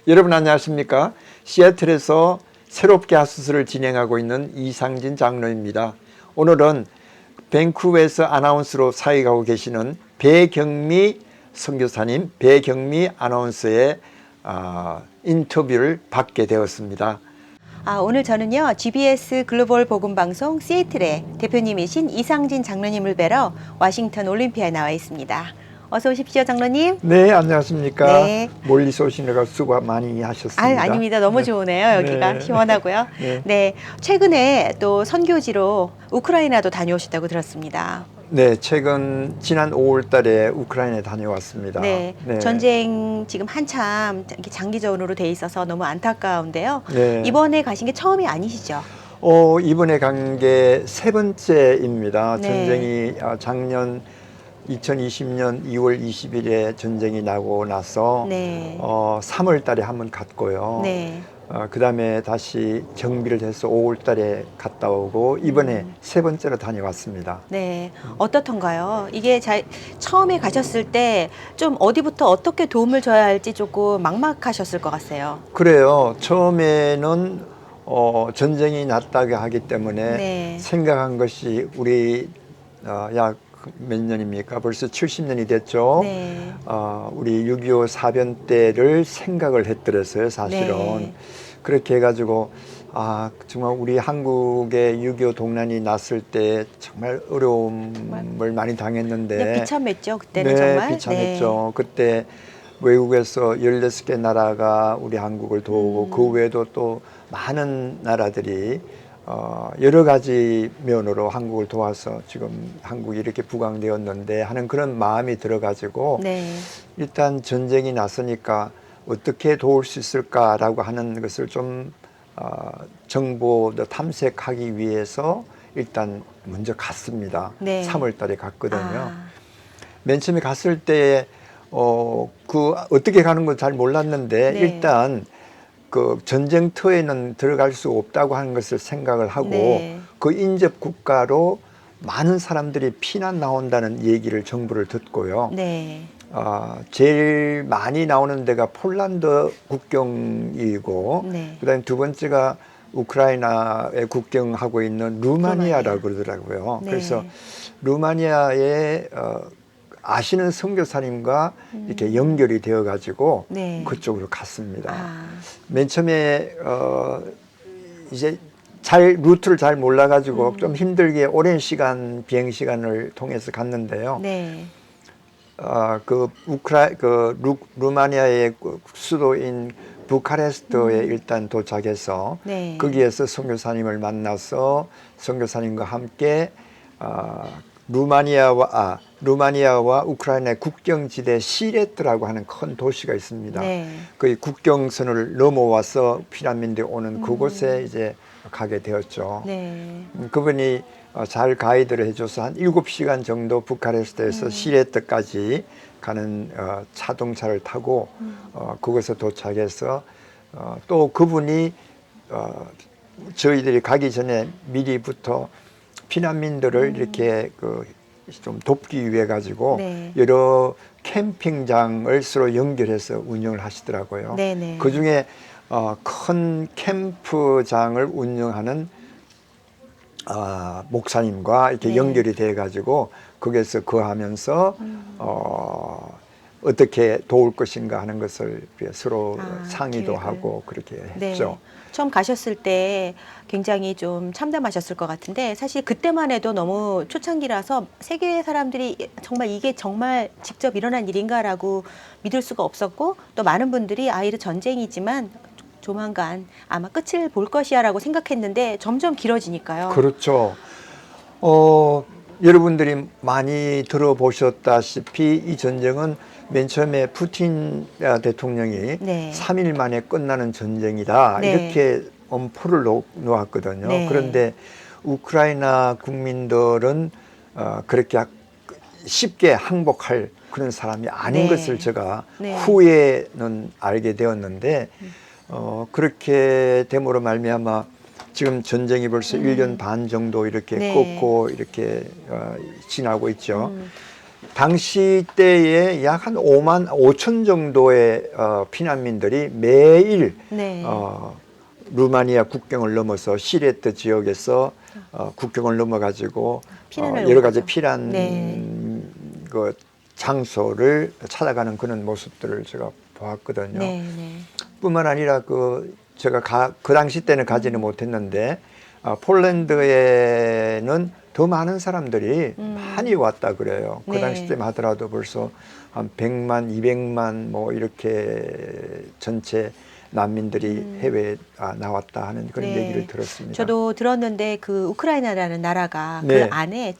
여러분 안녕하십니까? 시애틀에서 새롭게 하수술을 진행하고 있는 이상진 장로입니다. 오늘은 밴쿠버에서 아나운서로 사역하고 계시는 배경미 선교사님, 배경미 아나운서의 인터뷰를 받게 되었습니다. 오늘 저는요, GBS 글로벌 복음방송 시애틀의 대표님이신 이상진 장로님을 뵈러 워싱턴 올림피아에 나와 있습니다. 어서 오십시오, 장로님. 네, 안녕하십니까? 네. 멀리서 오시느라 수고 많이 하셨습니다. 아닙니다. 너무 네. 좋으네요. 여기가 네. 시원하고요. 네. 네. 최근에 또 선교지로 우크라이나도 다녀오셨다고 들었습니다. 네, 지난 5월 달에 우크라이나에 다녀왔습니다. 네. 전쟁 지금 한참 이렇게 장기전으로 돼 있어서 너무 안타까운데요. 네. 이번에 가신 게 처음이 아니시죠? 이번에 간 게 세 번째입니다. 네. 전쟁이 작년 2020년 2월 20일에 전쟁이 나고 나서 네. 3월 달에 한번 갔고요. 네. 그 다음에 다시 정비를 해서 5월 달에 갔다 오고 이번에 세 번째로 다녀왔습니다. 네, 어떻던가요? 이게 처음에 가셨을 때 좀 어디부터 어떻게 도움을 줘야 할지 조금 막막하셨을 것 같아요. 그래요. 처음에는 전쟁이 났다고 하기 때문에 네. 생각한 것이 우리 약 몇 년입니까? 벌써 70년이 됐죠. 네. 우리 6.25 사변 때를 생각을 했더랬어요, 사실은. 네. 그렇게 해가지고 정말 우리 한국의 6.25 동란이 났을 때 정말 어려움을 많이 당했는데 비참했죠, 그때는. 네, 정말. 비참했죠. 그때 외국에서 16개 나라가 우리 한국을 도우고 그 외에도 또 많은 나라들이 여러 가지 면으로 한국을 도와서 지금 한국이 이렇게 부강되었는데 하는 그런 마음이 들어가지고 네. 일단 전쟁이 났으니까 어떻게 도울 수 있을까라고 하는 것을 좀 정보도 탐색하기 위해서 일단 먼저 갔습니다. 네. 3월 달에 갔거든요. 맨 처음에 갔을 때 어떻게 가는 건 잘 몰랐는데 네. 일단 그 전쟁터에는 들어갈 수 없다고 하는 것을 생각을 하고 네. 그 인접 국가로 많은 사람들이 피난 나온다는 얘기를 정보를 듣고요. 네. 제일 많이 나오는 데가 폴란드 국경이고 네. 그다음에 두 번째가 우크라이나에 국경하고 있는 루마니아라고 그러더라고요. 네. 그래서 루마니아에 아시는 선교사님과 이렇게 연결이 되어 가지고 네. 그쪽으로 갔습니다. 맨 처음에 이제 루트를 잘 몰라 가지고 좀 힘들게 오랜 시간 비행 시간을 통해서 갔는데요. 네. 루마니아의 수도인 부카레스트에 일단 도착해서 네. 거기에서 선교사님을 만나서 선교사님과 함께 루마니아와 우크라이나의 국경지대 시레트라고 하는 큰 도시가 있습니다. 네. 그 국경선을 넘어와서 피난민들이 오는 그곳에 이제 가게 되었죠. 네. 그분이 잘 가이드를 해줘서 한 7시간 정도 부카레스트에서 시레트까지 가는 자동차를 타고 그곳에 도착해서 또 그분이 저희들이 가기 전에 미리부터 피난민들을 이렇게 좀 돕기 위해 가지고 네. 여러 캠핑장을 서로 연결해서 운영을 하시더라고요. 네네. 그 중에 큰 캠프장을 운영하는 목사님과 이렇게 네. 연결이 돼 가지고 거기에서 거하면서 어떻게 도울 것인가 하는 것을 서로 상의도 계획을. 하고 그렇게 네. 했죠. 처음 가셨을 때 굉장히 좀 참담하셨을 것 같은데 사실 그때만 해도 너무 초창기라서 세계 사람들이 정말 이게 정말 직접 일어난 일인가라고 믿을 수가 없었고 또 많은 분들이 이런 전쟁이지만 조만간 아마 끝을 볼 것이야라고 생각했는데 점점 길어지니까요. 그렇죠. 여러분들이 많이 들어보셨다시피 이 전쟁은 맨 처음에 푸틴 대통령이 네. 3일 만에 끝나는 전쟁이다 네. 이렇게 엄포를 놓았거든요. 네. 그런데 우크라이나 국민들은 그렇게 쉽게 항복할 그런 사람이 아닌 네. 것을 제가 네. 후에는 알게 되었는데 그렇게 됨으로 말미암아 지금 전쟁이 벌써 1년 반 정도 이렇게 네. 꺾고 이렇게 지나고 있죠. 당시 때에 약 한 5만 5천 정도의 피난민들이 매일 네. 루마니아 국경을 넘어서 시레트 지역에서 국경을 넘어가지고 피난을 여러 온 가지 거죠. 피난 네. 그 장소를 찾아가는 그런 모습들을 제가 보았거든요. 네, 네. 뿐만 아니라 제가 그 당시 때는 가지는 못했는데 폴란드에는 더 많은 사람들이 많이 왔다 그래요. 그 네. 당시 때만 하더라도 벌써 한 100만, 200만 뭐 이렇게 전체 난민들이 해외에 나왔다 하는 그런 네. 얘기를 들었습니다. 저도 들었는데 그 우크라이나라는 나라가 그 네. 안에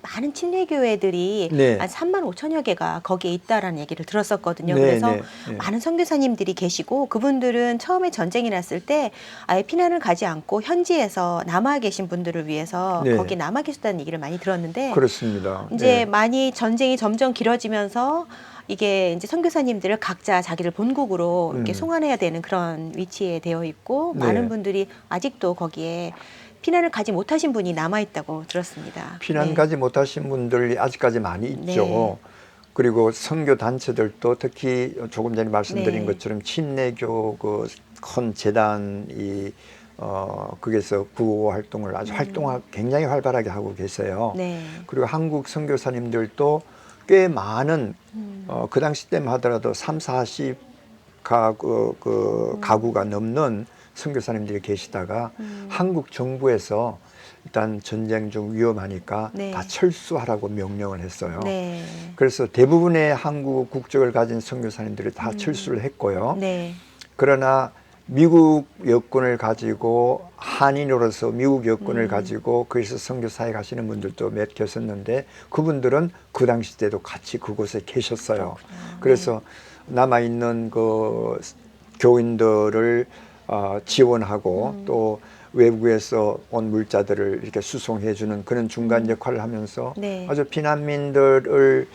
많은 침례 교회들이 네. 한 3만 5천여 개가 거기에 있다라는 얘기를 들었었거든요. 네, 그래서 네, 네. 많은 선교사님들이 계시고 그분들은 처음에 전쟁이 났을 때 아예 피난을 가지 않고 현지에서 남아 계신 분들을 위해서 네. 거기 남아 계셨다는 얘기를 많이 들었는데 그렇습니다. 이제 네. 많이 전쟁이 점점 길어지면서 이게 이제 선교사님들을 각자 자기들 본국으로 이렇게 송환해야 되는 그런 위치에 되어 있고 네. 많은 분들이 아직도 거기에 피난을 가지 못하신 분이 남아 있다고 들었습니다. 피난 네. 가지 못하신 분들이 아직까지 많이 있죠. 네. 그리고 선교 단체들도 특히 조금 전에 말씀드린 네. 것처럼 침례교 그 큰 재단이 거기서 구호 활동을 아주 굉장히 활발하게 하고 계세요. 네. 그리고 한국 선교사님들도 꽤 많은 그 당시 때만 하더라도 3, 40 가구가 넘는 선교사님들이 계시다가 한국 정부에서 일단 전쟁 중 위험하니까 네. 다 철수하라고 명령을 했어요. 네. 그래서 대부분의 한국 국적을 가진 선교사님들이 다 철수를 했고요. 네. 그러나 미국 여권을 가지고 한인으로서 미국 여권을 가지고 거기서 선교사에 가시는 분들도 몇 계셨는데 그분들은 그 당시 때도 같이 그곳에 계셨어요. 그렇구나. 그래서 남아있는 그 교인들을 지원하고 또 외국에서 온 물자들을 이렇게 수송해주는 그런 중간 역할을 하면서 네. 아주 피난민들을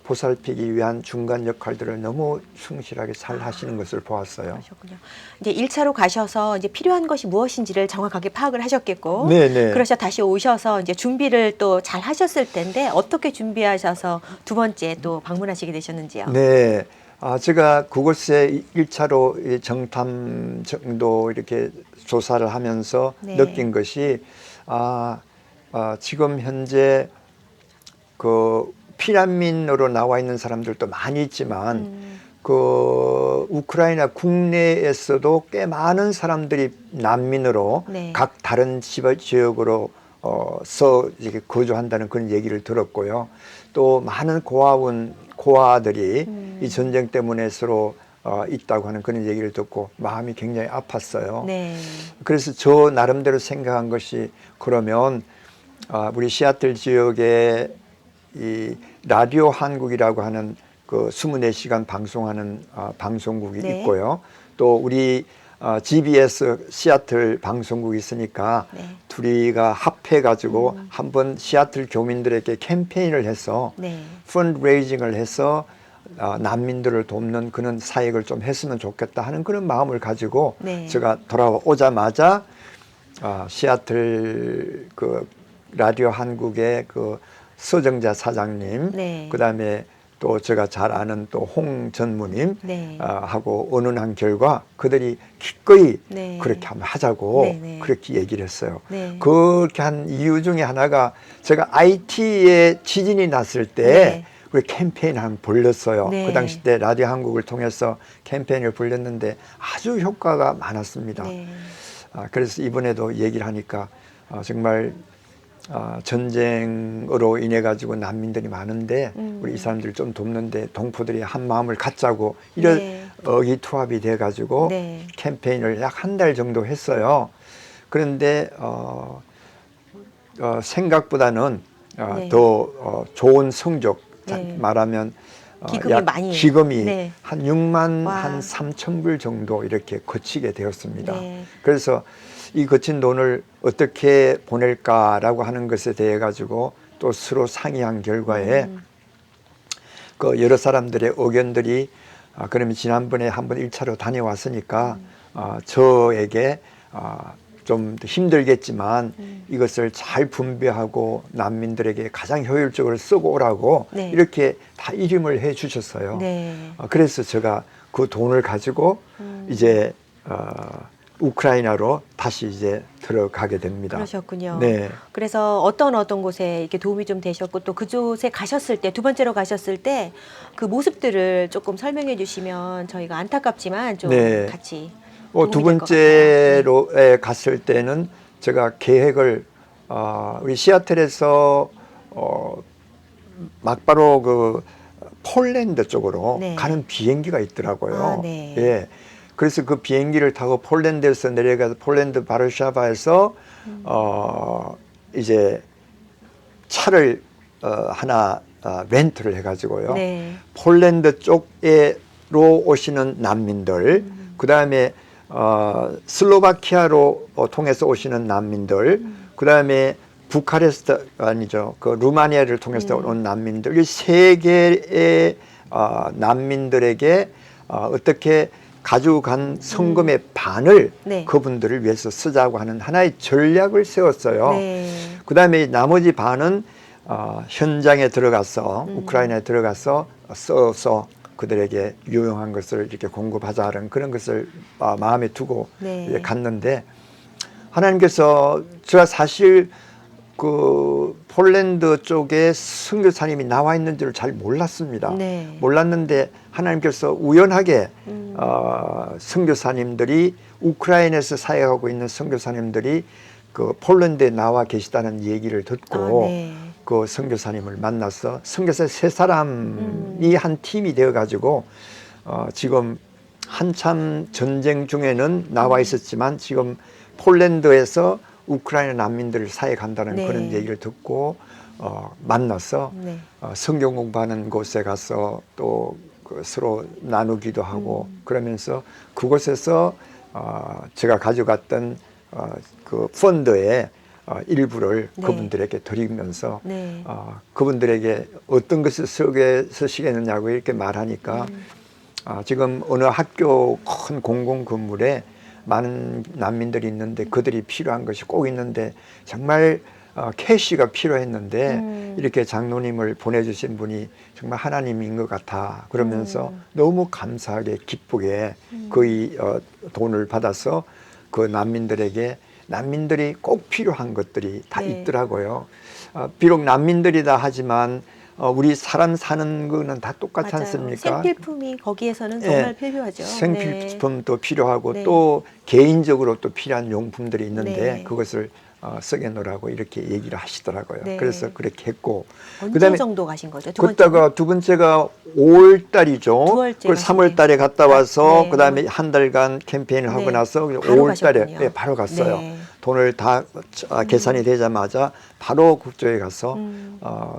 보살피기 위한 중간 역할들을 너무 충실하게 잘 하시는 것을 보았어요. 그러셨군요. 이제 1차로 가셔서 이제 필요한 것이 무엇인지를 정확하게 파악을 하셨겠고, 네네. 그러셔 다시 오셔서 이제 준비를 또 잘 하셨을 텐데 어떻게 준비하셔서 두 번째 또 방문하시게 되셨는지요? 네. 제가 그곳에 1차로 정탐 정도 이렇게 조사를 하면서 네. 느낀 것이 지금 현재 그 피난민으로 나와 있는 사람들도 많이 있지만 그 우크라이나 국내에서도 꽤 많은 사람들이 난민으로 네. 각 다른 지역으로 이렇게 거주한다는 그런 얘기를 들었고요. 또 많은 고아들이 이 전쟁 때문에 서로 있다고 하는 그런 얘기를 듣고 마음이 굉장히 아팠어요. 네. 그래서 저 나름대로 생각한 것이 그러면 우리 시애틀 지역에 이 라디오 한국이라고 하는 그 24시간 방송하는 방송국이 네. 있고요. 또 우리 GBS 시애틀 방송국이 있으니까 네. 둘이가 합해가지고 한번 시애틀 교민들에게 캠페인을 해서 네. 펀드레이징을 해서 난민들을 돕는 그런 사역을 좀 했으면 좋겠다 하는 그런 마음을 가지고 네. 제가 돌아오자마자 시애틀 그 라디오 한국의 그 서정자 사장님, 네. 그다음에 또 제가 잘 아는 또 홍 전무님 네. 하고 의논한 결과 그들이 기꺼이 네. 그렇게 한번 하자고 네, 네. 그렇게 얘기를 했어요. 네. 그렇게 한 이유 중에 하나가 제가 IT에 지진이 났을 때 네. 우리 캠페인 한번 벌렸어요. 네. 그 당시 때 라디오 한국을 통해서 캠페인을 벌렸는데 아주 효과가 많았습니다. 네. 그래서 이번에도 얘기를 하니까 정말 전쟁으로 인해 가지고 난민들이 많은데 우리 이 사람들을 좀 돕는데 동포들이 한 마음을 갖자고 이런 네. 의기투합이 돼 가지고 네. 캠페인을 약 한 달 정도 했어요. 그런데 생각보다는 네. 더 좋은 성적, 네. 말하면 기금이 많이. 기금이 네. 한 6만 와. 한 3천 불 정도 이렇게 거치게 되었습니다. 네. 그래서 이 거친 돈을 어떻게 보낼까라고 하는 것에 대해 가지고 또 서로 상의한 결과에 그 여러 사람들의 의견들이 그러면 지난번에 한번 1차로 다녀왔으니까 저에게 좀 힘들겠지만 이것을 잘 분배하고 난민들에게 가장 효율적으로 쓰고 오라고 네. 이렇게 다 이름을 해 주셨어요. 네. 그래서 제가 그 돈을 가지고 이제 우크라이나로 다시 이제 들어가게 됩니다. 그러셨군요. 네. 그래서 어떤 곳에 이렇게 도움이 좀 되셨고 또 그곳에 가셨을 때 두 번째로 가셨을 때 그 모습들을 조금 설명해 주시면 저희가 안타깝지만 좀 네. 같이 두 도움이 될것 번째로에 갔을 때는 제가 계획을 우리 시애틀에서 막바로 그 폴란드 쪽으로 네. 가는 비행기가 있더라고요. 네. 예. 그래서 그 비행기를 타고 폴란드에서 내려가서 폴란드 바르샤바에서 이제 차를 하나 렌트를 해가지고요. 네. 폴란드 쪽으로 오시는 난민들, 그 다음에 슬로바키아로 통해서 오시는 난민들, 그 다음에 부카레스트 아니죠, 그 루마니아를 통해서 온 난민들, 이 세 개의 난민들에게 어떻게 가져간 성금의 반을 네. 그분들을 위해서 쓰자고 하는 하나의 전략을 세웠어요. 네. 그 다음에 나머지 반은 현장에 들어가서 우크라이나에 들어가서 써서 그들에게 유용한 것을 이렇게 공급하자는 그런 것을 마음에 두고 네. 이제 갔는데, 하나님께서 제가 사실 그 폴란드 쪽에 선교사님이 나와 있는 줄을 잘 몰랐습니다. 네. 몰랐는데 하나님께서 우연하게 선교사님들이 우크라이나에서 사역하고 있는 선교사님들이 그 폴란드에 나와 계시다는 얘기를 듣고 네. 그 선교사님을 만나서 선교사 세 사람이 한 팀이 되어 가지고 지금 한참 전쟁 중에는 나와 있었지만 지금 폴란드에서 우크라이나 난민들을 사역한다는 네. 그런 얘기를 듣고 만나서 네. 성경 공부하는 곳에 가서 또 서로 나누기도 하고 그러면서 그곳에서 제가 가져갔던 그 펀드의 일부를 네. 그분들에게 드리면서 네. 그분들에게 어떤 것을 쓰시겠느냐고 이렇게 말하니까 지금 어느 학교 큰 공공 건물에 많은 난민들이 있는데 그들이 필요한 것이 꼭 있는데 정말 캐시가 필요했는데 이렇게 장로님을 보내주신 분이 정말 하나님인 것 같아 그러면서 너무 감사하게 기쁘게 그 돈을 받아서 그 난민들에게 난민들이 꼭 필요한 것들이 다 네. 있더라고요. 비록 난민들이다 하지만 우리 사람 사는 거는 다 똑같지 맞아요. 않습니까? 생필품이 거기에서는 정말 필요하죠. 생필품도 필요하고 네. 또 개인적으로 또 필요한 용품들이 있는데 네. 그것을 쓰게 놓으라고 이렇게 얘기를 하시더라고요. 네. 그래서 그렇게 했고 언제 그다음에 정도 가신 거죠? 그다가 두 번째가 5월 달이죠. 9월째 그 3월 달에 갔다 와서 네. 그다음에 한 달간 캠페인을 하고 네. 나서 바로 5월 달에 가셨군요. 바로 갔어요. 네. 돈을 다 계산이 되자마자 바로 국조에 가서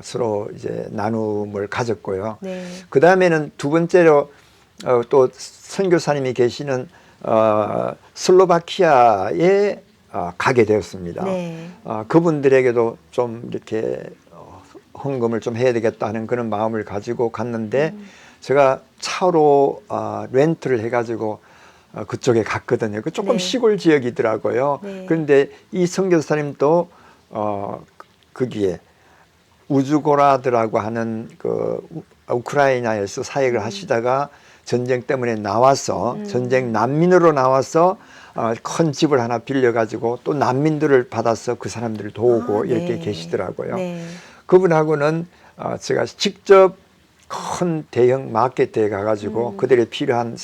서로 이제 나눔을 가졌고요. 네. 그 다음에는 두 번째로 또 선교사님이 계시는 슬로바키아에 가게 되었습니다. 네. 그분들에게도 좀 이렇게 헌금을 좀 해야 되겠다 하는 그런 마음을 가지고 갔는데 제가 차로 렌트를 해가지고 그쪽에 갔거든요. 그 조금 네. 시골 지역이더라고요. 네. 그런데 이 선교사님도 거기에 우주고라드라고 하는 그 우크라이나에서 사역을 하시다가 전쟁 때문에 나와서 전쟁 난민으로 나와서 큰 집을 하나 빌려가지고 또 난민들을 받아서 그 사람들을 도우고 이렇게 네. 계시더라고요. 네. 그분하고는 제가 직접 큰 대형 마켓에 가가지고 그들의 필요한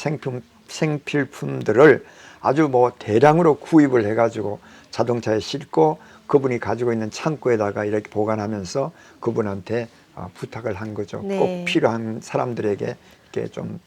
생필품들을 아주 뭐 대량으로 구입을 해가지고 자동차에 싣고 그분이 가지고 있는 창고에다가 이렇게 보관하면서 그분한테 부탁을 한 거죠. 네. 꼭 필요한 사람들에게 이렇게 좀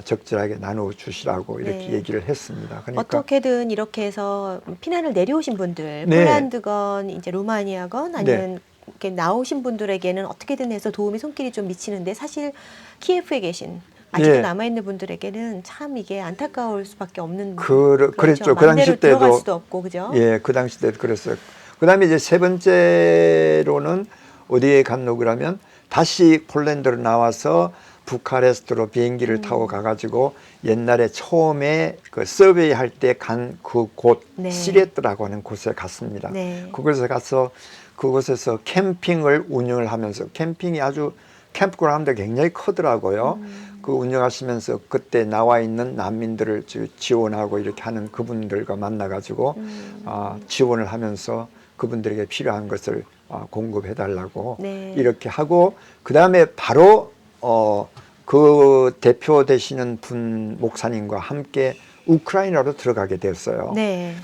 적절하게 나누어 주시라고 이렇게 네. 얘기를 했습니다. 그러니까 어떻게든 이렇게 해서 피난을 내려오신 분들, 네. 폴란드건 이제 루마니아건 아니면 이렇게 나오신 분들에게는 어떻게든 해서 도움이 손길이 좀 미치는데 사실 키예프에 계신 아직도 예. 남아있는 분들에게는 참 이게 안타까울 수밖에 없는 그랬죠. 그 맘대로 당시 들어갈 때도 수도 없고 그죠? 예, 그 당시 때도 그랬어요. 그다음에 이제 세 번째로는 어디에 갔노 그러면 다시 폴란드로 나와서 부카레스트로 비행기를 타고 가가지고 옛날에 처음에 그 서베이 할 때 간 그 곳 네. 시레트라고 하는 곳에 갔습니다. 네. 그곳에 가서 그곳에서 캠핑을 운영을 하면서 캠핑이 아주 캠프그라운드 굉장히 크더라고요. 그 운영하시면서 그때 나와 있는 난민들을 지원하고 이렇게 하는 그분들과 만나가지고 지원을 하면서 그분들에게 필요한 것을 공급해 달라고 네. 이렇게 하고 그 다음에 바로 그 대표 되시는 분 목사님과 함께 우크라이나로 들어가게 되었어요. 네.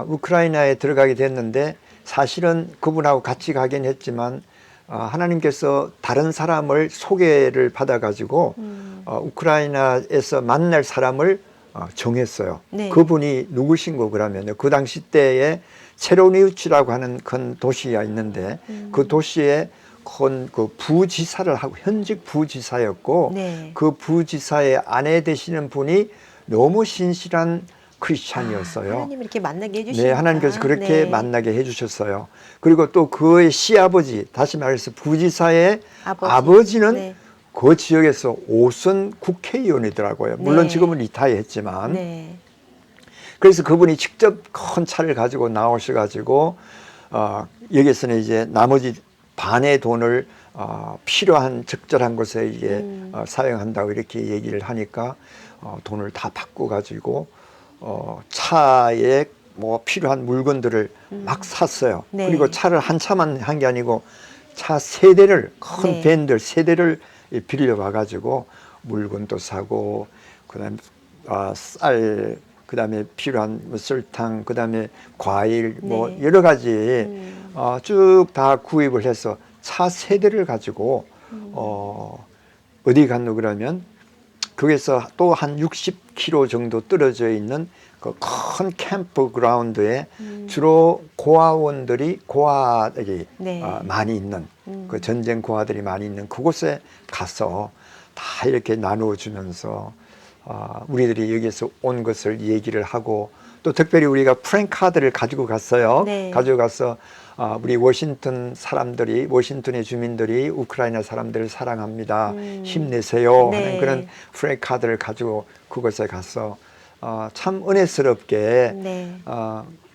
우크라이나에 들어가게 됐는데 사실은 그분하고 같이 가긴 했지만 하나님께서 다른 사람을 소개를 받아가지고 우크라이나에서 만날 사람을 정했어요. 네. 그분이 누구신고 그러면 그 당시 때에 체로니우치라고 하는 큰 도시가 있는데 그 도시에 큰 그 부지사를 하고 현직 부지사였고 네. 그 부지사의 아내 되시는 분이 너무 신실한 크리스찬이었어요. 하나님 이렇게 만나게 해주시니까. 네, 하나님께서 그렇게 네. 만나게 해주셨어요. 그리고 또 그의 시아버지, 다시 말해서 부지사의 아버지. 아버지는 네. 그 지역에서 5선 국회의원이더라고요. 물론 네. 지금은 리타이어했지만. 네. 그래서 그분이 직접 큰 차를 가지고 나오셔가지고 여기서는 이제 나머지 반의 돈을 필요한 적절한 곳에 이게 사용한다고 이렇게 얘기를 하니까 돈을 다 받고 가지고 차에 뭐 필요한 물건들을 막 샀어요. 네. 그리고 차를 한 차만 한 게 아니고 차 세 대를 큰 네. 밴들 세 대를 빌려 와가지고 물건도 사고 그다음에 쌀 그다음에 필요한 뭐 설탕 그다음에 과일 뭐 네. 여러 가지 쭉 다 구입을 해서 차 세 대를 가지고 어디 갔노 그러면 거기서 또 한 60km 정도 떨어져 있는 그 큰 캠프 그라운드에 주로 고아원들이 네. 많이 있는 그 전쟁 고아들이 많이 있는 그곳에 가서 다 이렇게 나누어 주면서 우리들이 여기서 온 것을 얘기를 하고 또 특별히 우리가 프랭카드를 가지고 갔어요. 네. 가지고 가서 우리 워싱턴의 주민들이 우크라이나 사람들을 사랑합니다. 힘내세요. 네. 하는 그런 프랭카드를 가지고 그곳에 가서 참 은혜스럽게 네.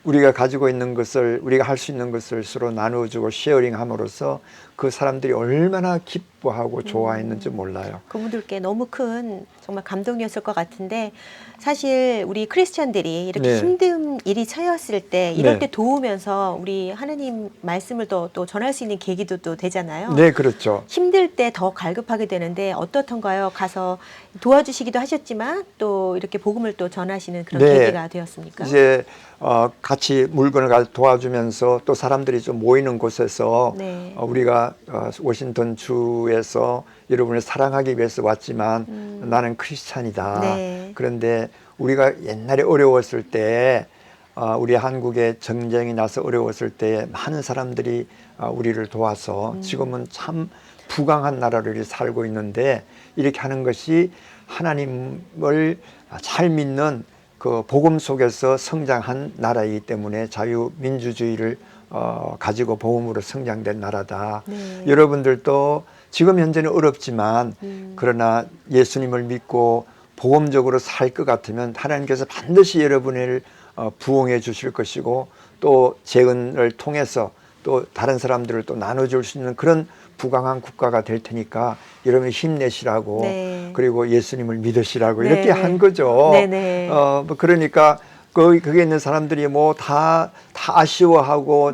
우리가 가지고 있는 것을 우리가 할 수 있는 것을 서로 나누어주고 쉐어링함으로써 그 사람들이 얼마나 기뻐하고 좋아했는지 몰라요. 그분들께 너무 큰 정말 감동이었을 것 같은데 사실 우리 크리스찬들이 이렇게 네. 힘든 일이 처했을 때 이럴 네. 때 도우면서 우리 하나님 말씀을 또 전할 수 있는 계기도 또 되잖아요. 네, 그렇죠. 힘들 때 더 갈급하게 되는데 어떻던가요? 가서 도와주시기도 하셨지만 또 이렇게 복음을 또 전하시는 그런 네. 계기가 되었습니까? 이제 같이 물건을 도와주면서 또 사람들이 좀 모이는 곳에서 네. 우리가 워싱턴 주에서 여러분을 사랑하기 위해서 왔지만 나는 크리스찬이다. 네. 그런데 우리가 옛날에 어려웠을 때 우리 한국에 전쟁이 나서 어려웠을 때 많은 사람들이 우리를 도와서 지금은 참 부강한 나라를 살고 있는데 이렇게 하는 것이 하나님을 잘 믿는 그 복음 속에서 성장한 나라이기 때문에 자유민주주의를 가지고 복음으로 성장된 나라다. 네. 여러분들도 지금 현재는 어렵지만 그러나 예수님을 믿고 복음적으로 살 것 같으면 하나님께서 반드시 여러분을 부흥해 주실 것이고 또 재은을 통해서 또 다른 사람들을 또 나눠줄 수 있는 그런 부강한 국가가 될 테니까 여러분이 힘내시라고 네. 그리고 예수님을 믿으시라고 네, 이렇게 네. 한 거죠. 네, 네. 뭐 그러니까 거기에 있는 사람들이 뭐 다 아쉬워하고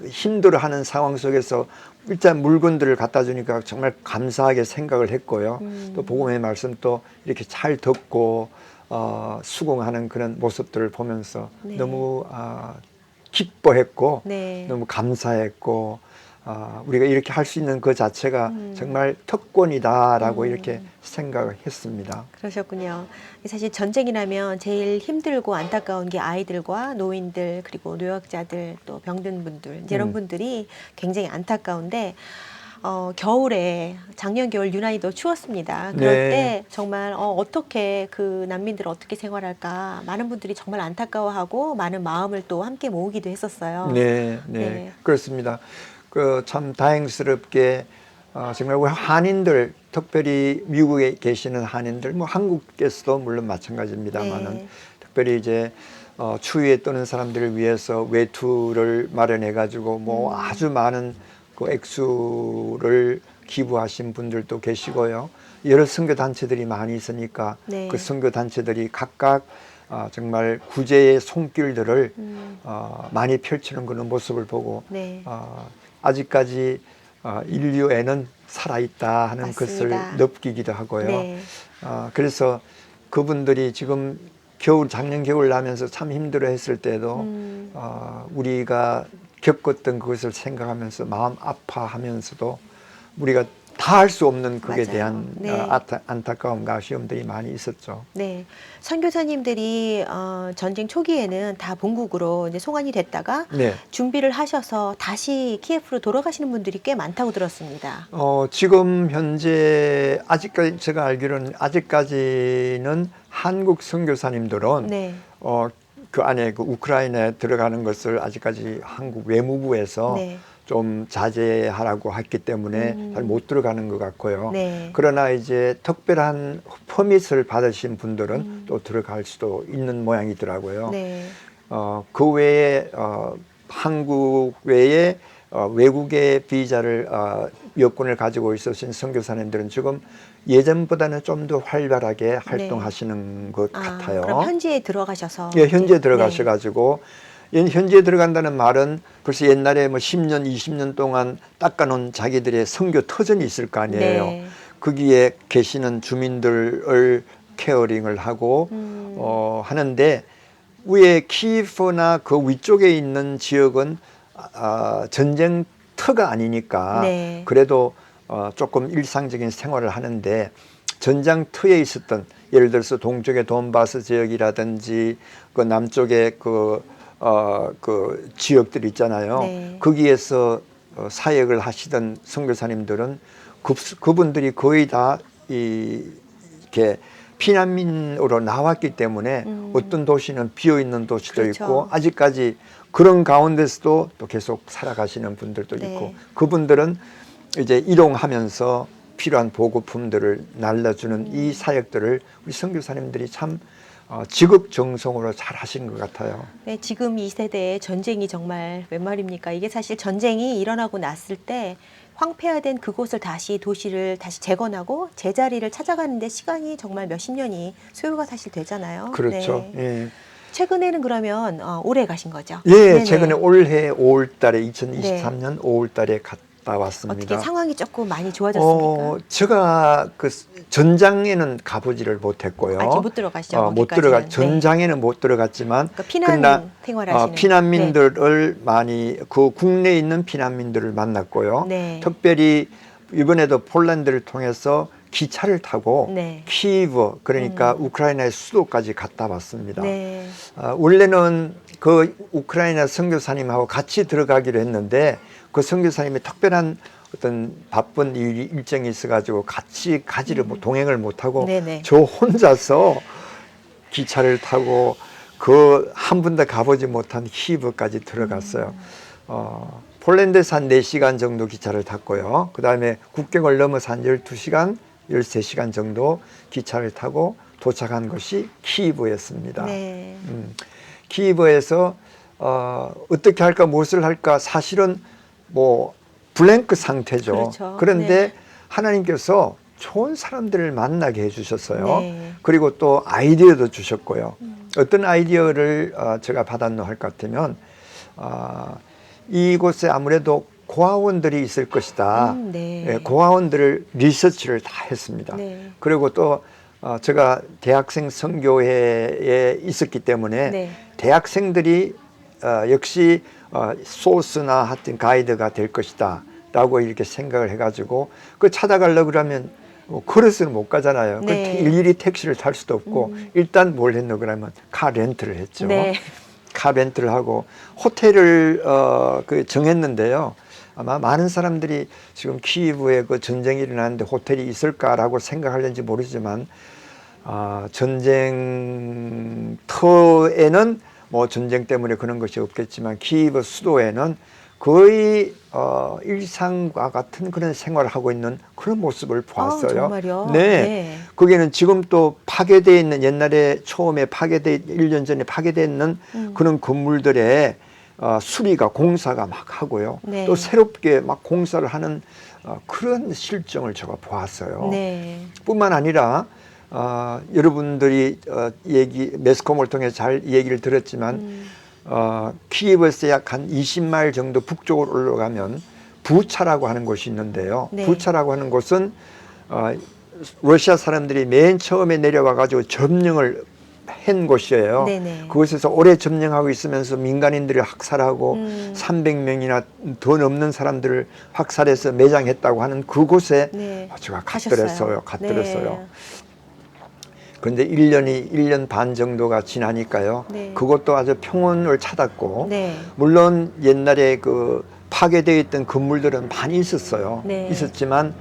힘들어하는 상황 속에서 일단 물건들을 갖다 주니까 정말 감사하게 생각을 했고요. 또 복음의 말씀 또 이렇게 잘 듣고 수긍하는 그런 모습들을 보면서 네. 너무 기뻐했고 네. 너무 감사했고 우리가 이렇게 할 수 있는 그 자체가 정말 특권이다라고 이렇게 생각을 했습니다. 그러셨군요. 사실 전쟁이 나면 제일 힘들고 안타까운 게 아이들과 노인들 그리고 노약자들 또 병든 분들 이런 분들이 굉장히 안타까운데 겨울에 작년 겨울 유난히 더 추웠습니다. 그럴 네. 때 정말 어떻게 그 난민들을 어떻게 생활할까 많은 분들이 정말 안타까워하고 많은 마음을 또 함께 모으기도 했었어요. 네, 네, 네. 그렇습니다. 그 참 다행스럽게 정말 우리 한인들, 특별히 미국에 계시는 한인들, 뭐 한국에서도 물론 마찬가지입니다만은 네. 특별히 이제 추위에 떠는 사람들을 위해서 외투를 마련해 가지고 뭐 아주 많은 그 액수를 기부하신 분들도 계시고요. 여러 선교 단체들이 많이 있으니까 네. 그 선교 단체들이 각각 정말 구제의 손길들을 많이 펼치는 그런 모습을 보고 네. 아직까지 인류에는 살아있다 하는 맞습니다. 것을 느끼기도 하고요. 네. 그래서 그분들이 지금 작년 겨울 나면서 참 힘들어했을 때도 우리가 겪었던 그것을 생각하면서 마음 아파하면서도 우리가 다 할 수 없는 그에 맞아요. 대한 네. 안타까움과 아쉬움들이 많이 있었죠. 네, 선교사님들이 전쟁 초기에는 다 본국으로 이제 송환이 됐다가 네. 준비를 하셔서 다시 키예프로 돌아가시는 분들이 꽤 많다고 들었습니다. 지금 현재 아직까지 제가 알기로는 아직까지는 한국 선교사님들은 네, 그 안에 그 우크라이나에 들어가는 것을 아직까지 한국 외무부에서 네, 좀 자제하라고 했기 때문에 잘 못 들어가는 것 같고요. 네. 그러나 이제 특별한 퍼밋을 받으신 분들은 또 들어갈 수도 있는 모양이더라고요. 네, 그 외에 한국 외에 외국의 비자를 여권을 가지고 있으신 선교사님들은 지금 예전보다는 좀 더 활발하게 활동하시는 것 같아요. 그럼 현지에 들어가셔서 예, 현지에 이제, 들어가셔가지고 현지에 들어간다는 말은 벌써 옛날에 뭐 10년, 20년 동안 닦아놓은 자기들의 선교 터전이 있을 거 아니에요. 네. 거기에 계시는 주민들을 케어링을 하고 하는데 위에 키예프나 그 위쪽에 있는 지역은 전쟁터가 아니니까 네. 그래도 조금 일상적인 생활을 하는데 전장터에 있었던 예를 들어서 동쪽의 돈바스 지역이라든지 그 남쪽의 그 지역들 있잖아요. 네. 거기에서 사역을 하시던 선교사님들은 그분들이 거의 다 이렇게 피난민으로 나왔기 때문에 어떤 도시는 비어 있는 도시도 그렇죠. 있고 아직까지 그런 가운데서도 또 계속 살아가시는 분들도 네. 있고 그분들은 이제 이동하면서 필요한 보급품들을 날라주는 이 사역들을 우리 선교사님들이 참 지극정성으로 잘 하신 것 같아요. 네, 지금 이 세대에 전쟁이 정말 웬 말입니까? 이게 사실 전쟁이 일어나고 났을 때 황폐화된 그곳을 다시 도시를 다시 재건하고 제자리를 찾아가는데 시간이 정말 몇십 년이 소요가 사실 되잖아요. 그렇죠. 네. 예. 최근에는 그러면 올해 가신 거죠? 예, 네네. 최근에 올해 5월 달에 2023년 5월 달에 갔다 왔습니다. 어떻게 상황이 조금 많이 좋아졌습니까? 제가 그 전장에는 가보지를 못했고요. 아직 못 들어가시죠? 못 거기까지는. 들어가 전장에는 못 들어갔지만 그러니까 피난 생활하시는 피난민들을 많이 그 국내에 있는 피난민들을 만났고요. 네. 특별히 이번에도 폴란드를 통해서 기차를 타고 네. 키이브 그러니까 우크라이나의 수도까지 갔다 왔습니다. 네. 원래는 그 우크라이나 선교사님하고 같이 들어가기로 했는데 그 선교사님이 특별한 어떤 바쁜 일정이 있어가지고 같이 동행을 못하고 네네. 저 혼자서 기차를 타고 그 한 번도 가보지 못한 키이브까지 들어갔어요. 폴란드에서 한 4시간 정도 기차를 탔고요. 그 다음에 국경을 넘어서 한 12시간, 13시간 정도 기차를 타고 도착한 곳이 키이브였습니다. 네. 키이브에서 어떻게 할까 무엇을 할까 사실은 뭐 블랭크 상태죠. 그렇죠. 그런데 네. 하나님께서 좋은 사람들을 만나게 해주셨어요. 네. 그리고 또 아이디어도 주셨고요. 어떤 아이디어를 제가 받았노 할 것 같으면 이곳에 아무래도 고아원들이 있을 것이다. 네. 예, 고아원들을 리서치를 다 했습니다. 네. 그리고 또 제가 대학생 선교회에 있었기 때문에 네. 대학생들이 역시 소스나 하여튼 가이드가 될 것이다 라고 이렇게 생각을 해가지고 그 찾아가려고 그러면 걸어서는 못 가잖아요. 네. 일일이 택시를 탈 수도 없고 일단 뭘 했노 그러면 카 렌트를 했죠. 네. 카 렌트를 하고 호텔을 정했는데요. 아마 많은 사람들이 지금 키이브에 그 전쟁이 일어나는데 호텔이 있을까라고 생각하는지 모르지만 전쟁터에는 뭐 전쟁 때문에 그런 것이 없겠지만 키이브 수도에는 거의 일상과 같은 그런 생활을 하고 있는 그런 모습을 보았어요. 정말요? 네. 네. 거기는 지금 또 파괴되어 있는 옛날에 처음에 1년 전에 파괴되어 있는 그런 건물들에 수리가 공사가 막 하고요. 네. 또 새롭게 막 공사를 하는 그런 실정을 제가 보았어요. 네. 뿐만 아니라 여러분들이 매스컴을 통해 잘 얘기를 들었지만 키예브에서 약 한 20마일 정도 북쪽으로 올라가면 부차라고 하는 곳이 있는데요. 네. 부차라고 하는 곳은 러시아 사람들이 맨 처음에 내려와 가지고 점령을 한 곳이에요. 네네. 그곳에서 오래 점령하고 있으면서 민간인들을 학살하고 300명이나 더 넘는 사람들을 학살해서 매장했다고 하는 그곳에 네. 제가 가셨어요. 갔더랬어요. 네. 그런데 1년 반 정도가 지나니까요. 네. 그것도 아주 평온을 찾았고, 네. 물론 옛날에 그 파괴되어 있던 건물들은 많이 있었어요. 네. 있었지만,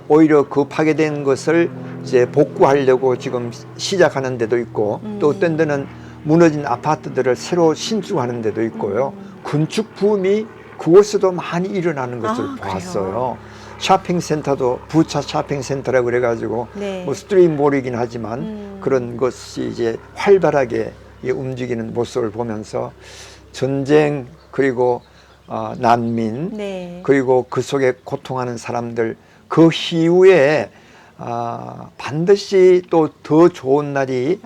오히려 그 파괴된 것을 이제 복구하려고 지금 시작하는 데도 있고, 또 어떤 데는 무너진 아파트들을 새로 신축하는 데도 있고요. 건축 붐이 그곳에도 많이 일어나는 것을 보았어요. 쇼핑센터도 부차 쇼핑센터라고 그래가지고 네. 뭐 스트리트몰이긴 하지만 그런 것이 이제 활발하게 움직이는 모습을 보면서 전쟁 그리고 난민 네. 그리고 그 속에 고통하는 사람들 그 이후에 반드시 또 더 좋은 날이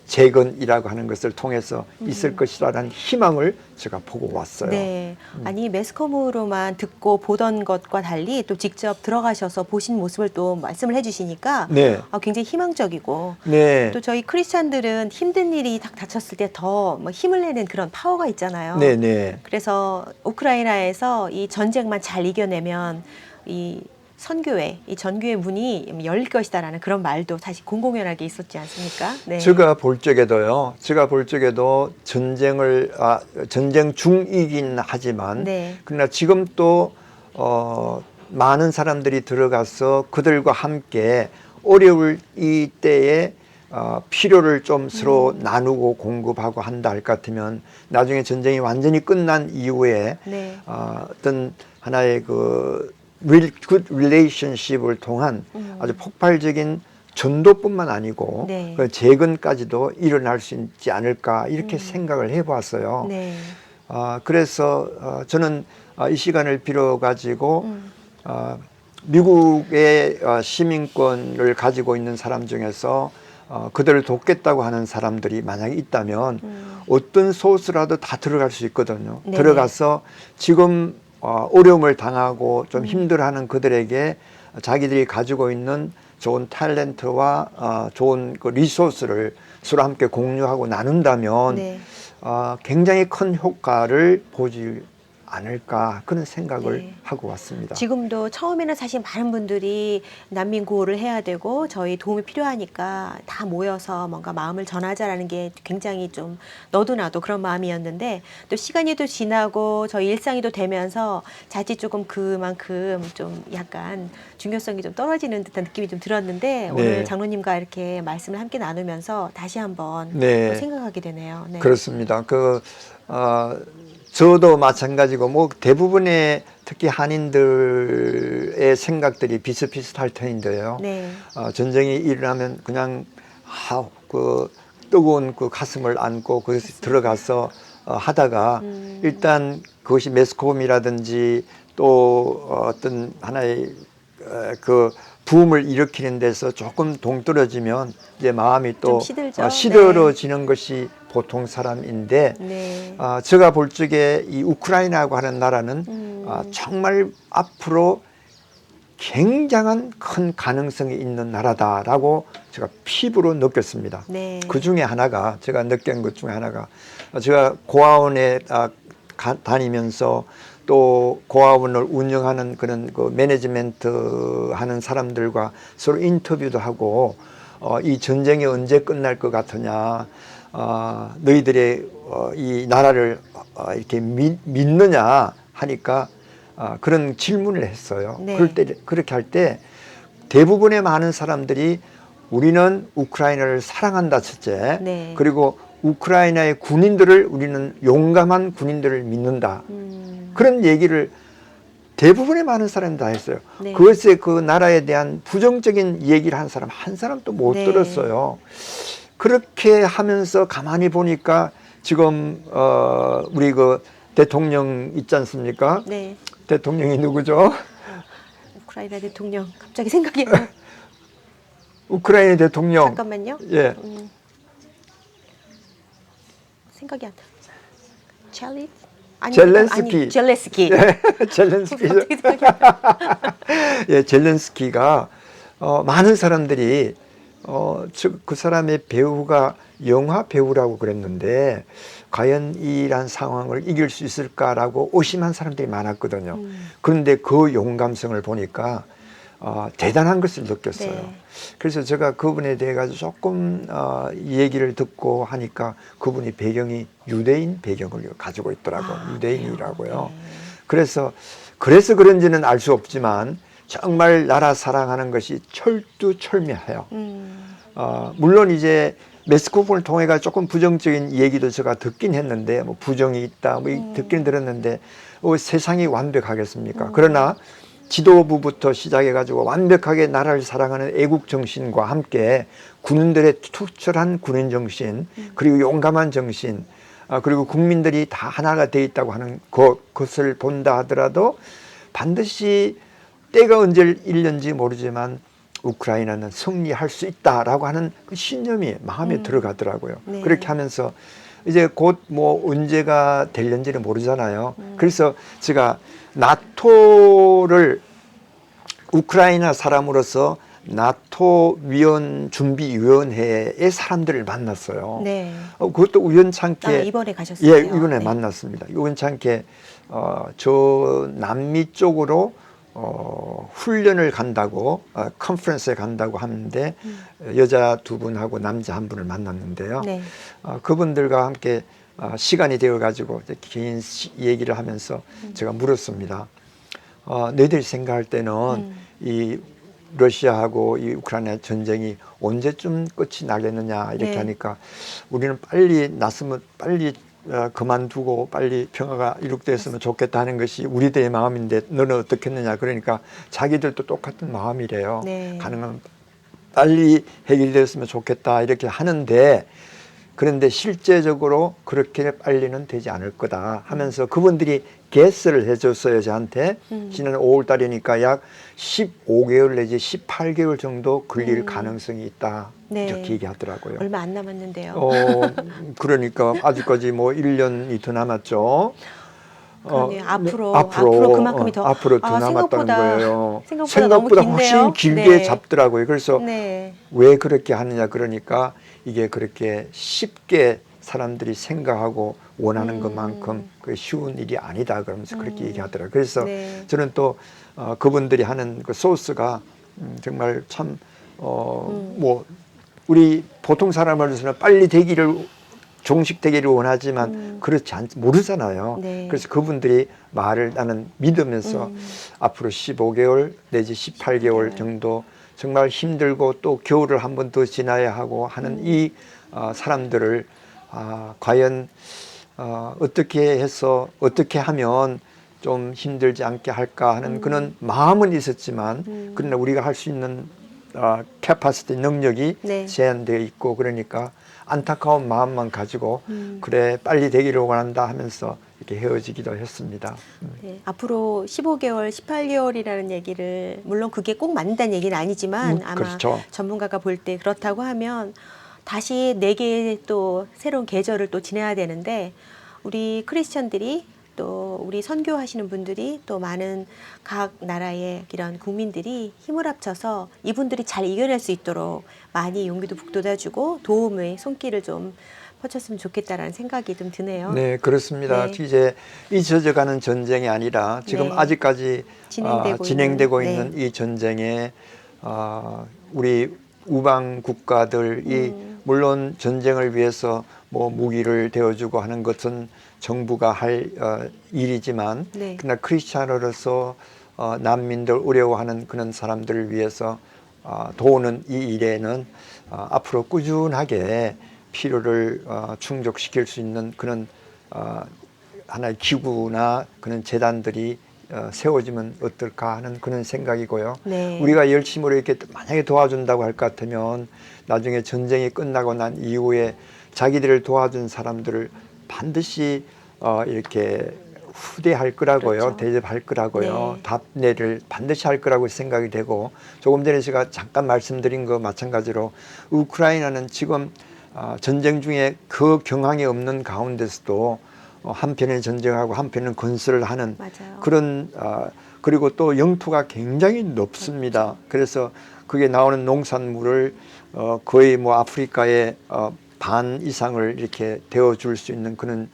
재건이라고 하는 것을 통해서 있을 것이라는 희망을 제가 보고 왔어요. 네. 아니 매스컴으로만 듣고 보던 것과 달리 또 직접 들어가셔서 보신 모습을 또 말씀을 해주시니까 네. 굉장히 희망적이고 네. 또 저희 크리스찬들은 힘든 일이 딱 닥쳤을 때 더 뭐 힘을 내는 그런 파워가 있잖아요. 네, 네. 그래서 우크라이나에서 이 전쟁만 잘 이겨내면 이 선교회, 이 전교회 문이 열릴 것이다라는 그런 말도 사실 공공연하게 있었지 않습니까? 네. 제가 볼 적에도 전쟁 중이긴 하지만 네. 그러나 지금 또 많은 사람들이 들어가서 그들과 함께 어려울 이때에 필요를 좀 서로 나누고 공급하고 한다 할 것 같으면 나중에 전쟁이 완전히 끝난 이후에 네. 어떤 하나의 그 good relationship을 통한 아주 폭발적인 전도뿐만 아니고 네. 그 재건까지도 일어날 수 있지 않을까 이렇게 생각을 해봤어요. 네. 그래서 저는 이 시간을 빌어 가지고 미국의 시민권을 가지고 있는 사람 중에서 그들을 돕겠다고 하는 사람들이 만약에 있다면 어떤 소스라도 다 들어갈 수 있거든요. 네네. 들어가서 지금 어려움을 당하고 좀 힘들어하는 그들에게 자기들이 가지고 있는 좋은 탤런트와 좋은 그 리소스를 서로 함께 공유하고 나눈다면 네. 굉장히 큰 효과를 보지 않을까 그런 생각을 네. 하고 왔습니다. 지금도 처음에는 사실 많은 분들이 난민 구호를 해야 되고 저희 도움이 필요하니까 다 모여서 뭔가 마음을 전하자라는 게 굉장히 좀 너도 나도 그런 마음이었는데 또 시간이 또 지나고 저희 일상이 또 되면서 자칫 조금 그만큼 좀 약간 중요성이 좀 떨어지는 듯한 느낌이 좀 들었는데 오늘 장로님과 이렇게 말씀을 함께 나누면서 다시 한번 네. 또 생각하게 되네요. 네. 그렇습니다. 저도 마찬가지고 뭐 대부분의 특히 한인들의 생각들이 비슷비슷할 텐데요. 네. 전쟁이 일어나면 그냥 그 뜨거운 그 가슴을 안고 거기서 들어가서 하다가 일단 그것이 매스컴이라든지 또 어떤 하나의 그 부음을 일으키는 데서 조금 동떨어지면 이제 마음이 또 시들죠. 시들어지는 것이 보통 사람인데 네. 제가 볼 적에 이 우크라이나라고 하는 나라는 정말 앞으로 굉장한 큰 가능성이 있는 나라다라고 제가 피부로 느꼈습니다. 네. 그 중에 하나가 제가 느낀 것 중에 하나가 제가 고아원에 다니면서 또 고아원을 운영하는 그런 그 매니지멘트 하는 사람들과 서로 인터뷰도 하고 이 전쟁이 언제 끝날 것 같으냐, 너희들의 이 나라를 이렇게 믿느냐 하니까 그런 질문을 했어요. 네. 그렇게 할 때 대부분의 많은 사람들이 우리는 우크라이나를 사랑한다 첫째, 네. 그리고 우크라이나의 군인들을 우리는 용감한 군인들을 믿는다. 그런 얘기를 대부분의 많은 사람이 다 했어요. 네. 그것에 그 나라에 대한 부정적인 얘기를 한 사람 한 사람도 못 네. 들었어요. 그렇게 하면서 가만히 보니까 지금 우리 그 대통령 있지 않습니까? 네. 대통령이 누구죠? 우크라이나 대통령 갑자기 생각이 안 나. 우크라이나 대통령. 잠깐만요. 예. 생각이 안 나. 젤리? 아니, 젤렌스키. 아니, 젤렌스키. 예, 젤렌스키. 어떻게 생각이 안 나. 예, 젤렌스키가 많은 사람들이 그 사람의 배우가 영화 배우라고 그랬는데 과연 이란 상황을 이길 수 있을까라고 의심한 사람들이 많았거든요. 그런데 그 용감성을 보니까 대단한 것을 느꼈어요. 네. 그래서 제가 그분에 대해 가지고 조금 얘기를 듣고 하니까 그분이 배경이 유대인 배경을 가지고 있더라고요. 유대인이라고요. 네. 그래서 그런지는 알 수 없지만 정말 나라 사랑하는 것이 철두철미해요. 물론 이제 메스코프를 통해가 조금 부정적인 얘기도 제가 듣긴 했는데 뭐 부정이 있다 뭐 듣긴 들었는데 세상이 완벽하겠습니까? 그러나 지도부부터 시작해 가지고 완벽하게 나라를 사랑하는 애국 정신과 함께 군인들의 투철한 군인 정신 그리고 용감한 정신 그리고 국민들이 다 하나가 돼 있다고 하는 것을 본다 하더라도 반드시 때가 언제 일는지 모르지만 우크라이나는 승리할 수 있다라고 하는 그 신념이 마음에 들어가더라고요. 네. 그렇게 하면서 이제 곧 뭐 언제가 될는지는 모르잖아요. 그래서 제가 나토를 우크라이나 사람으로서 나토 준비위원회의 사람들을 만났어요. 네. 그것도 우연찮게 이번에 가셨어요? 예, 이번에 네. 만났습니다. 우연찮게 저 남미 쪽으로 훈련을 간다고 컨퍼런스에 간다고 하는데 여자 두 분하고 남자 한 분을 만났는데요. 네. 그분들과 함께 시간이 되어 가지고 긴 얘기를 하면서 제가 물었습니다. 너희들이 생각할 때는 이 러시아하고 이 우크라이나 전쟁이 언제쯤 끝이 나겠느냐 이렇게 네. 하니까 우리는 빨리 났으면 빨리 그만두고 빨리 평화가 이룩됐으면 좋겠다 하는 것이 우리들의 마음인데 너는 어떻겠느냐 그러니까 자기들도 똑같은 마음이래요. 네. 가능하면 빨리 해결됐으면 좋겠다 이렇게 하는데 그런데 실제적으로 그렇게 빨리는 되지 않을 거다 하면서 그분들이 개스를 해줬어요 저한테. 지난 5월 달이니까 약 15개월 내지 18개월 정도 걸릴 가능성이 있다 네. 이렇게 얘기하더라고요. 얼마 안 남았는데요. 그러니까 아직까지 뭐 1년이 더 남았죠. 그러네요. 앞으로 그만큼이 더 앞으로 더 남았다는 거예요. 생각보다 너무 생각보다 긴데요? 훨씬 길게 네. 잡더라고요. 그래서 네. 왜 그렇게 하느냐 그러니까 이게 그렇게 쉽게 사람들이 생각하고 원하는 것만큼 그 쉬운 일이 아니다 그러면서 그렇게 얘기하더라고요. 그래서 네. 저는 또 그분들이 하는 그 소스가 정말 참 뭐 우리 보통 사람으로서는 빨리 되기를 종식되기를 원하지만 그렇지 모르잖아요. 네. 그래서 그분들이 말을 나는 믿으면서 앞으로 15개월 내지 18개월 정도 정말 힘들고 또 겨울을 한 번 더 지나야 하고 하는 이 사람들을 과연 어떻게 해서 어떻게 하면 좀 힘들지 않게 할까 하는 그런 마음은 있었지만 그러나 우리가 할 수 있는 캐파시티 능력이 네. 제한되어 있고 그러니까 안타까운 마음만 가지고 그래 빨리 되기를 원한다 하면서 이렇게 헤어지기도 했습니다. 네, 앞으로 15개월, 18개월이라는 얘기를 물론 그게 꼭 맞는다는 얘기는 아니지만 아마 그렇죠. 전문가가 볼 때 그렇다고 하면 다시 4개의 또 새로운 계절을 또 지내야 되는데 우리 크리스천들이 또 우리 선교하시는 분들이 또 많은 각 나라의 이런 국민들이 힘을 합쳐서 이분들이 잘 이겨낼 수 있도록 많이 용기도 북돋아주고 도움의 손길을 좀 펼쳤으면 좋겠다라는 생각이 좀 드네요. 네, 그렇습니다. 네. 이제 잊혀져가는 전쟁이 아니라 지금 네. 아직까지 진행되고 있는 네. 이 전쟁에 우리 우방 국가들이 물론 전쟁을 위해서 뭐 무기를 대어주고 하는 것은 정부가 할 일이지만 네. 그러나 크리스찬으로서 난민들 어려워하는 그런 사람들을 위해서 도우는 이 일에는 앞으로 꾸준하게 필요를 충족시킬 수 있는 그런 하나의 기구나 그런 재단들이 세워지면 어떨까 하는 그런 생각이고요. 네. 우리가 열심으로 이렇게 만약에 도와준다고 할 것 같으면 나중에 전쟁이 끝나고 난 이후에 자기들을 도와준 사람들을 반드시 이렇게 후대할 거라고요. 그렇죠. 대접할 거라고요. 네. 답례를 반드시 할 거라고 생각이 되고, 조금 전에 제가 잠깐 말씀드린 거 마찬가지로 우크라이나는 지금 전쟁 중에 그 경황이 없는 가운데서도 한편은 전쟁하고 한편은 건설을 하는 맞아요. 그런 그리고 또 영토가 굉장히 높습니다. 그래서 그게 나오는 농산물을 거의 뭐 아프리카의 반 이상을 이렇게 데워줄 수 있는 그런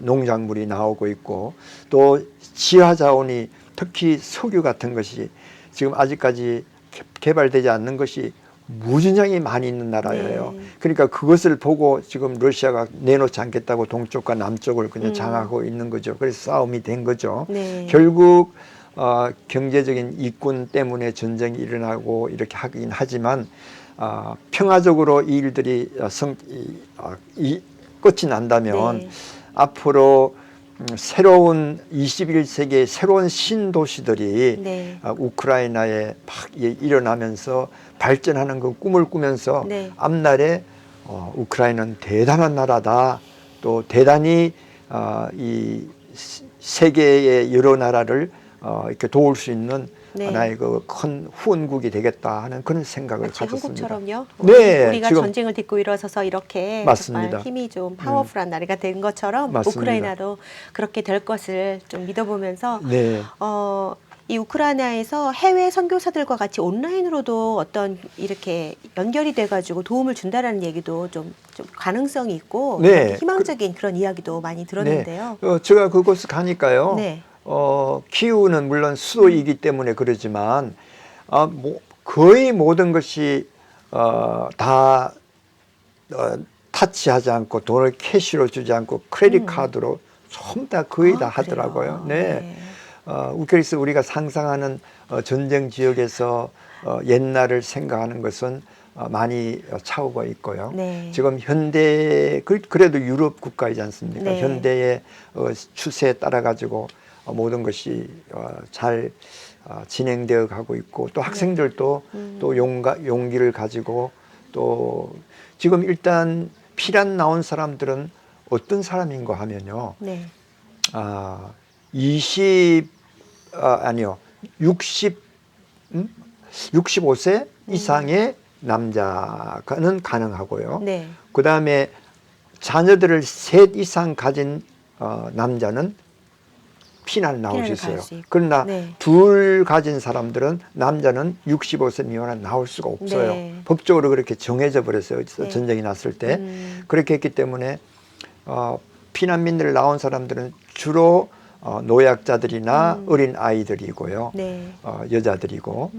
농작물이 나오고 있고, 또 지하 자원이 특히 석유 같은 것이 지금 아직까지 개발되지 않는 것이 무진장이 많이 있는 나라예요. 네. 그러니까 그것을 보고 지금 러시아가 내놓지 않겠다고 동쪽과 남쪽을 그냥 장악하고 있는 거죠. 그래서 싸움이 된 거죠. 네. 결국 경제적인 이권 때문에 전쟁이 일어나고 이렇게 하긴 하지만 평화적으로 이 일들이 끝이 난다면 네. 앞으로 새로운 21세기의 새로운 신도시들이 네. 우크라이나에 막 일어나면서 발전하는 그 꿈을 꾸면서 네. 앞날에 우크라이나는 대단한 나라다. 또 대단히 이 세계의 여러 나라를 이렇게 도울 수 있는 네. 하나의 그 큰 후원국이 되겠다 하는 그런 생각을 마치 가졌습니다. 한국처럼요. 네, 우리가 지금 전쟁을 딛고 일어서서 이렇게 맞습니다. 정말 힘이 좀 파워풀한 나라가 된 것처럼 맞습니다. 우크라이나도 그렇게 될 것을 좀 믿어보면서 네. 이 우크라이나에서 해외 선교사들과 같이 온라인으로도 어떤 이렇게 연결이 돼가지고 도움을 준다라는 얘기도 좀 가능성이 있고 네. 희망적인 그런 이야기도 많이 들었는데요. 네. 제가 그곳을 가니까요. 네. 키우는 물론 수도이기 때문에 그러지만 거의 모든 것이 다 타치하지 않고 돈을 캐시로 주지 않고 크레딧 카드로 전부 다 거의 다 하더라고요. 그래요? 네. 그래서 우리가 상상하는 전쟁 지역에서 옛날을 생각하는 것은 많이 차오고 있고요. 네. 지금 현대 그래도 유럽 국가이지 않습니까? 네. 현대의 추세에 따라 가지고 모든 것이 잘 진행되어 가고 있고, 또 학생들도 또 용기를 가지고, 또 지금 일단 피난 나온 사람들은 어떤 사람인가 하면요. 네. 65세 이상의 남자는 가능하고요. 네. 그 다음에 자녀들을 셋 이상 가진 남자는 피난을 나올 수 있어요. 갈 수 있고. 그러나 네. 둘 가진 사람들은 남자는 65세 미만은 나올 수가 없어요. 네. 법적으로 그렇게 정해져 버렸어요. 네. 전쟁이 났을 때. 그렇게 했기 때문에 피난민들 나온 사람들은 주로 노약자들이나 어린 아이들이고요. 네. 여자들이고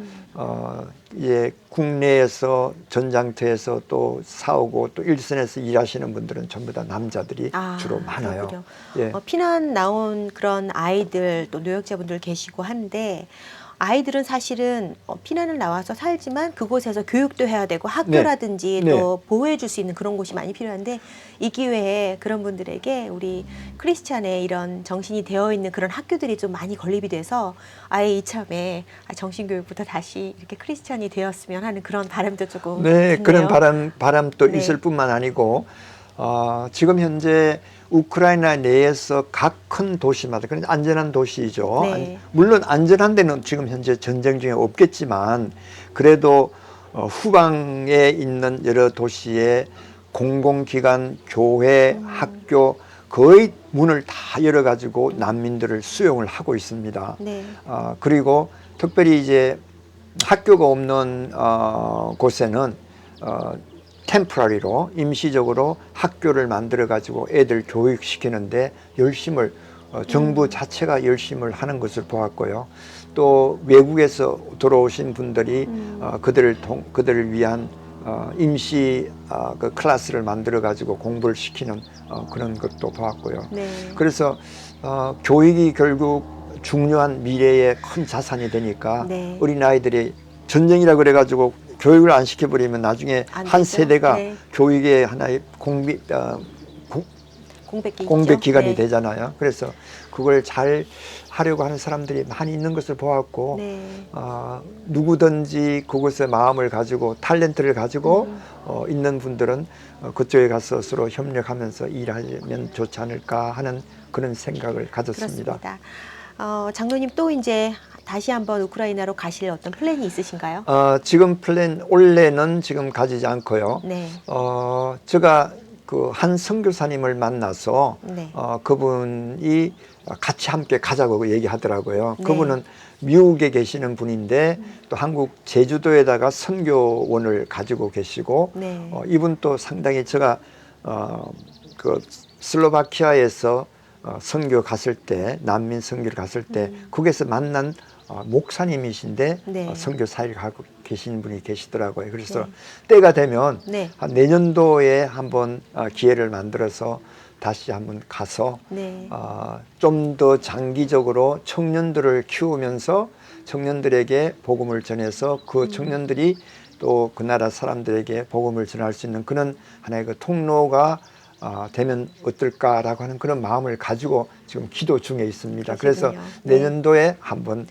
이제 국내에서 전장터에서 또 싸우고 또 일선에서 일하시는 분들은 전부 다 남자들이 주로 많아요. 그렇군요. 예. 피난 나온 그런 아이들 또 노약자분들 계시고 한데 아이들은 사실은 피난을 나와서 살지만 그곳에서 교육도 해야 되고 학교라든지 네. 또 보호해 줄 수 있는 그런 곳이 많이 필요한데 이 기회에 그런 분들에게 우리 크리스찬의 이런 정신이 되어 있는 그런 학교들이 좀 많이 건립이 돼서 아예 이참에 정신교육부터 다시 이렇게 크리스찬이 되었으면 하는 그런 바람도 조금 네, 드네요. 그런 바람도 네. 있을 뿐만 아니고 지금 현재 우크라이나 내에서 각 큰 도시마다 그런 안전한 도시이죠. 네. 물론 안전한 데는 지금 현재 전쟁 중에 없겠지만 그래도 후방에 있는 여러 도시의 공공기관, 교회, 학교 거의 문을 다 열어가지고 난민들을 수용을 하고 있습니다. 네. 그리고 특별히 이제 학교가 없는 곳에는 템포라리로 임시적으로 학교를 만들어 가지고 애들 교육시키는데 열심을 정부 자체가 열심을 하는 것을 보았고요. 또 외국에서 들어오신 분들이 그들을 위한 임시 그 클래스를 만들어 가지고 공부를 시키는 그런 것도 보았고요. 네. 그래서 교육이 결국 중요한 미래의 큰 자산이 되니까 네. 어린아이들이 전쟁이라 그래 가지고 교육을 안 시켜버리면 나중에 안 한 되죠. 세대가 네. 교육의 하나의 공백 기간이 네. 되잖아요. 그래서 그걸 잘 하려고 하는 사람들이 많이 있는 것을 보았고 네. 누구든지 그곳에 마음을 가지고 탤런트를 가지고 있는 분들은 그쪽에 가서 서로 협력하면서 일하면 좋지 않을까 하는 그런 생각을 가졌습니다. 그렇습니다. 장로님 또 이제 다시 한번 우크라이나로 가실 어떤 플랜이 있으신가요? 지금 플랜 올해는 지금 가지지 않고요. 네. 제가 그 한 선교사님을 만나서 네. 그분이 같이 함께 가자고 얘기하더라고요. 네. 그분은 미국에 계시는 분인데 또 한국 제주도에다가 선교원을 가지고 계시고 네. 이분 또 상당히 제가 그 슬로바키아에서 선교 갔을 때 난민 선교를 갔을 때 거기에서 만난 목사님이신데 네. 선교 사역을 하고 계신 분이 계시더라고요. 그래서 네. 때가 되면 네. 한 내년도에 한번 기회를 만들어서 다시 한번 가서 네. 좀 더 장기적으로 청년들을 키우면서 청년들에게 복음을 전해서 그 청년들이 또 그 나라 사람들에게 복음을 전할 수 있는 그런 하나의 그 통로가 되면 어떨까라고 하는 그런 마음을 가지고 지금 기도 중에 있습니다. 그래서 그러시군요. 네. 내년도에 한번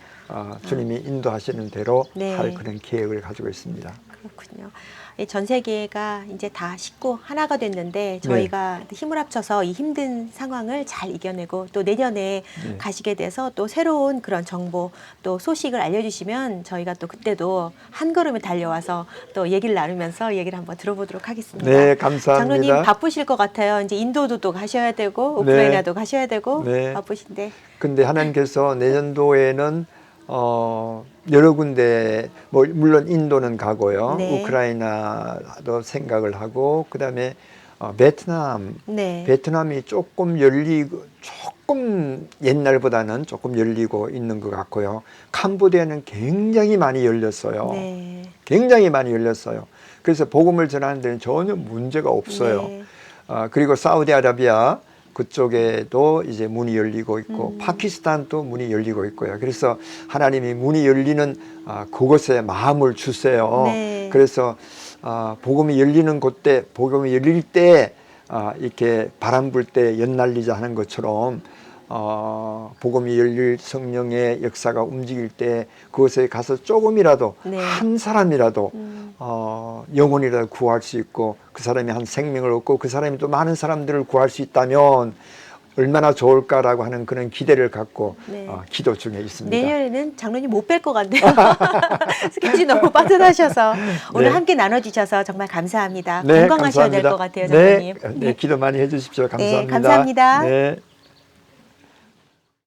주님이 인도하시는 대로 네. 할 그런 계획을 가지고 있습니다. 그렇군요. 이 전 세계가 이제 다 식구 하나가 됐는데 저희가 힘을 합쳐서 이 힘든 상황을 잘 이겨내고 또 내년에 네. 가시게 돼서 또 새로운 그런 정보 또 소식을 알려주시면 저희가 또 그때도 한 걸음에 달려와서 또 얘기를 나누면서 얘기를 한번 들어보도록 하겠습니다. 네, 감사합니다. 장로님 바쁘실 것 같아요. 이제 인도도 또 가셔야 되고 우크라이나도 가셔야 되고 네. 바쁘신데. 근데 하나님께서 내년도에는 여러 군데 물론 인도는 가고요. 네. 우크라이나도 생각을 하고 그다음에 베트남 네. 베트남이 조금 옛날보다는 조금 열리고 있는 것 같고요. 캄보디아는 굉장히 많이 열렸어요. 네. 굉장히 많이 열렸어요. 그래서 복음을 전하는 데는 전혀 문제가 없어요. 네. 그리고 사우디아라비아 그쪽에도 이제 문이 열리고 있고 파키스탄도 문이 열리고 있고요. 그래서 하나님이 문이 열리는 그곳에 마음을 주세요. 네. 그래서 복음이 열리는 곳에 복음이 열릴 때 이렇게 바람 불 때 연날리자 하는 것처럼 복음이 열릴 성령의 역사가 움직일 때 그곳에 가서 조금이라도 네. 한 사람이라도 영혼이라도 구할 수 있고 그 사람이 한 생명을 얻고 그 사람이 또 많은 사람들을 구할 수 있다면 얼마나 좋을까라고 하는 그런 기대를 갖고 네. 기도 중에 있습니다. 내년에는 장로님 못 뵐 것 같네요. 스케줄이 너무 빠듯하셔서 오늘 네. 함께 나눠주셔서 정말 감사합니다. 네, 건강하셔야 될 감사합니다. 것 같아요, 장로님. 네, 기도 많이 해주십시오. 감사합니다. 감사합니다. 네.